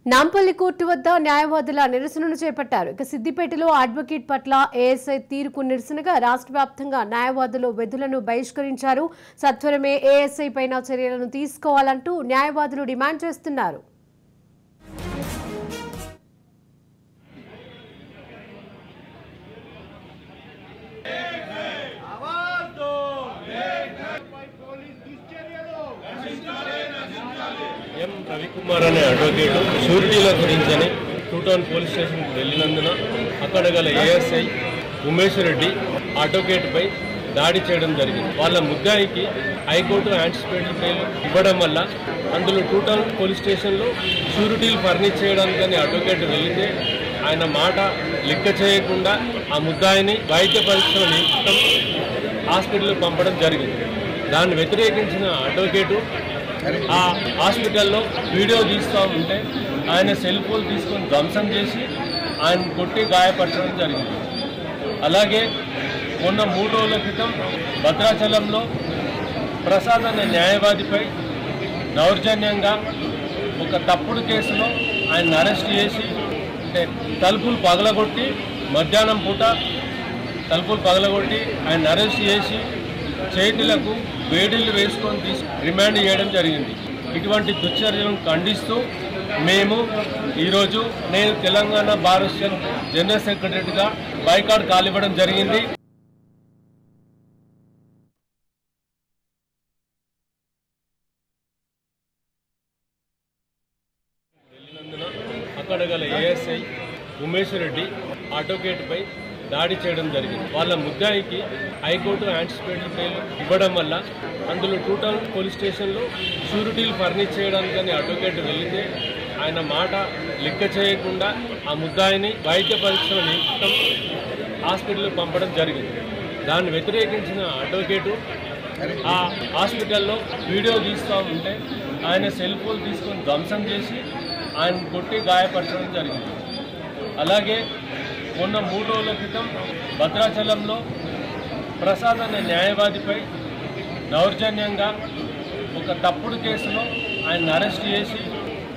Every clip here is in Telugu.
నాంపల్లి కోర్టు వద్ద న్యాయవాదుల నిరసనను చేపట్టారు. ఇక సిద్దిపేటలో అడ్వకేట్ పట్ల ఏఎస్ఐ తీరుకు నిరసనగా రాష్ట్ర వ్యాప్తంగా న్యాయవాదులు విధులను బహిష్కరించారు. సత్వరమే ఏఎస్ఐ పైన చర్యలను తీసుకోవాలంటూ న్యాయవాదులు డిమాండ్ చేస్తున్నారు. ఎం రవికుమార్ అనే అడ్వకేట్ షూరిటీల గురించని టూటౌన్ పోలీస్ స్టేషన్కి వెళ్ళినందున అక్కడ గల ఏఎస్ఐ ఉమేష్ రెడ్డి అడ్వకేట్పై దాడి చేయడం జరిగింది. వాళ్ళ ముద్దాయికి హైకోర్టు యాంటిసిపేటరీ బెయిల్ ఇవ్వడం వల్ల అందులో టూటౌన్ పోలీస్ స్టేషన్లో షూరిటీలు ఫర్నిచ్ చేయడానికని అడ్వకేట్ వెళితే ఆయన మాట లెక్క చేయకుండా ఆ ముద్దాయిని వైద్య పరీక్షల నిమిత్తం హాస్పిటల్కి పంపడం జరిగింది. దాన్ని వ్యతిరేకించిన అడ్వకేటు ఆ హాస్పిటల్లో వీడియో తీస్తూ ఉంటే ఆయన సెల్ ఫోన్ తీసుకొని ధ్వంసం చేసి ఆయన కొట్టి గాయపరచడం జరిగింది. అలాగే మొన్న 3 రోజుల క్రితం భద్రాచలంలో ప్రసాద్ అనే న్యాయవాదిపై దౌర్జన్యంగా ఒక తప్పుడు కేసులో ఆయన అరెస్ట్ చేసి అంటే తలుపులు పగలగొట్టి మధ్యాహ్నం పూట తలుపులు పగలగొట్టి ఆయన అరెస్ట్ చేసి చేతులకు వేడిళ్ళు వేసుకొని రిమాండ్ చేయడం జరిగింది. ఇటువంటి దుశ్చర్యలను ఖండిస్తూ మేము ఈరోజు నేను తెలంగాణ బార్ అసోసియేషన్ జనరల్ సెక్రటరీగా బైకాట్ కాలివ్వడం జరిగింది. వెళ్ళినందున అక్కడ గల ఏఎస్ఐ ఉమేష్ రెడ్డి అడ్వకేట్పై దాడి చేయడం జరిగింది. వాళ్ళ ముద్దాయికి హైకోర్టు యాంటిసిపేటరీ బెయిల్ ఇవ్వడం వల్ల అందులో టూటౌన్ పోలీస్ స్టేషన్లో షూరిటీలు ఫర్నిచ్ చేయడానికని అడ్వకేట్ వెళితే ఆయన మాట లెక్క చేయకుండా ఆ ముద్దాయిని వైద్య పరీక్షల నిమిత్తం హాస్పిటల్కి పంపడం జరిగింది. దాన్ని వ్యతిరేకించిన అడ్వకేటు ఆ హాస్పిటల్లో వీడియో తీస్తూ ఉంటే ఆయన సెల్ ఫోన్ తీసుకొని ధ్వంసం చేసి ఆయన కొట్టి గాయపరచడం జరిగింది. అలాగే మొన్న 3 రోజుల క్రితం భద్రాచలంలో ప్రసాద్ అనే న్యాయవాదిపై దౌర్జన్యంగా ఒక తప్పుడు కేసులో ఆయన అరెస్ట్ చేసి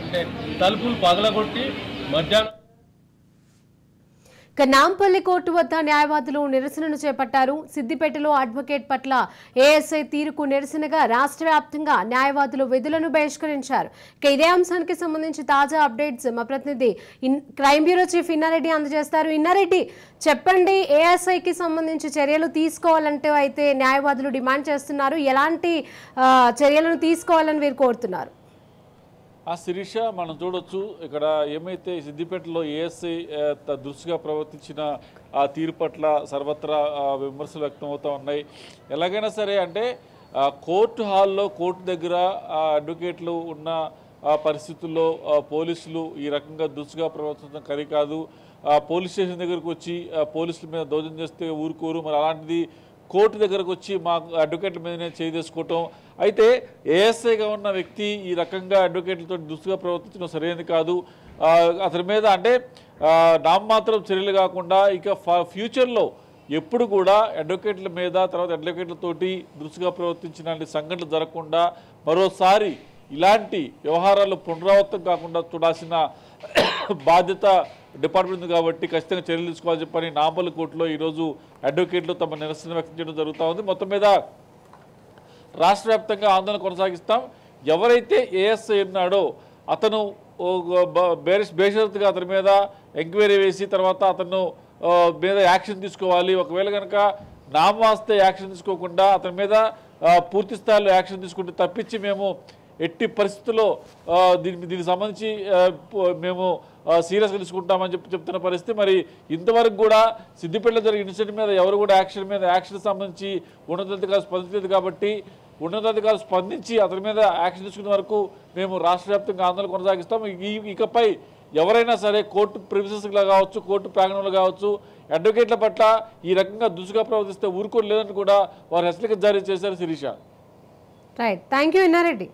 అంటే తలుపులు పగలగొట్టి మధ్యాహ్నం నాంపల్లి కోర్టు వద్ద న్యాయవాదులు నిరసనను చేపట్టారు. సిద్దిపేటలో అడ్వకేట్ పట్ల ఏఎస్ఐ తీరుకు నిరసనగా రాష్ట్ర వ్యాప్తంగా న్యాయవాదులు విధులను బహిష్కరించారు. ఇదే అంశానికి సంబంధించి తాజా అప్డేట్స్ మా ప్రతినిధి క్రైమ్ బ్యూరో చీఫ్ ఇన్నారెడ్డి అందజేస్తారు. ఇన్నారెడ్డి, చెప్పండి, ఏఎస్ఐకి సంబంధించి చర్యలు తీసుకోవాలంటే అయితే న్యాయవాదులు డిమాండ్ చేస్తున్నారు. ఎలాంటి చర్యలను తీసుకోవాలని వీరు కోరుతున్నారు? శిరీష, మనం చూడొచ్చు ఇక్కడ ఏమైతే సిద్దిపేటలో ఏఎస్ఐ దురుసుగా ప్రవర్తించిన ఆ తీరు పట్ల సర్వత్రా విమర్శలు వ్యక్తమవుతూ ఉన్నాయి. ఎలాగైనా సరే అంటే కోర్టు హాల్లో కోర్టు దగ్గర అడ్వకేట్లు ఉన్న పరిస్థితుల్లో పోలీసులు ఈ రకంగా దురుసుగా ప్రవర్తించడం కరి కాదు. పోలీస్ స్టేషన్ దగ్గరకు వచ్చి పోలీసుల మీద దౌర్జన్యం చేస్తే ఊరుకోరు. మరి అలాంటిది కోర్టు దగ్గరకు వచ్చి మా అడ్వకేట్ల మీదనే చేసుకోవటం. అయితే ఏఎస్ఐగా ఉన్న వ్యక్తి ఈ రకంగా అడ్వకేట్లతో దుస్తుగా ప్రవర్తించడం సరైనది కాదు. అతని మీద అంటే నామమాత్రం చర్యలు కాకుండా ఇక ఫ్యూచర్లో ఎప్పుడు కూడా అడ్వకేట్ల మీద తర్వాత అడ్వకేట్లతోటి దురుసుగా ప్రవర్తించిన సంఘటనలు జరగకుండా మరోసారి ఇలాంటి వ్యవహారాలు పునరావృతం కాకుండా చూడాల్సిన బాధ్యత డిపార్ట్మెంట్ కాబట్టి ఖచ్చితంగా చర్యలు తీసుకోవాలని చెప్పని నాంపల్లి కోర్టులో ఈరోజు అడ్వకేట్లు తమ నిరసన వ్యక్తం చేయడం జరుగుతూ ఉంది. మొత్తం మీద రాష్ట్ర వ్యాప్తంగా ఆందోళన కొనసాగిస్తాం. ఎవరైతే ఏఎస్ఐ ఉన్నాడో అతను బేషరతుగా అతని మీద ఎంక్వైరీ వేసి తర్వాత అతను మీద యాక్షన్ తీసుకోవాలి. ఒకవేళ కనుక నామవాస్తే యాక్షన్ తీసుకోకుండా అతని మీద పూర్తి స్థాయిలో యాక్షన్ తీసుకుంటే తప్పించి మేము ఎట్టి పరిస్థితుల్లో దీనికి సంబంధించి మేము సీరియస్గా తీసుకుంటామని చెప్తున్న పరిస్థితి. మరి ఇంతవరకు కూడా సిద్దిపేటలో జరిగిన ఇన్సిడెంట్ మీద ఎవరు కూడా యాక్షన్ సంబంధించి ఉన్నతాధికారులు స్పందించలేదు కాబట్టి ఉన్నతాధికారులు స్పందించి అతని మీద యాక్షన్ తీసుకునే వరకు మేము రాష్ట్ర వ్యాప్తంగా ఆందోళన కొనసాగిస్తాం. ఇకపై ఎవరైనా సరే కోర్టు ప్రిమిసెస్లో కావచ్చు, కోర్టు ప్రాంగణంలో కావచ్చు, అడ్వకేట్ల పట్ల ఈ రకంగా దురుసుగా ప్రవర్తిస్తే ఊరుకోలేదని కూడా వారు హెచ్చరిక జారీ చేశారు. Shirisha, right, thank you Inna Reddy.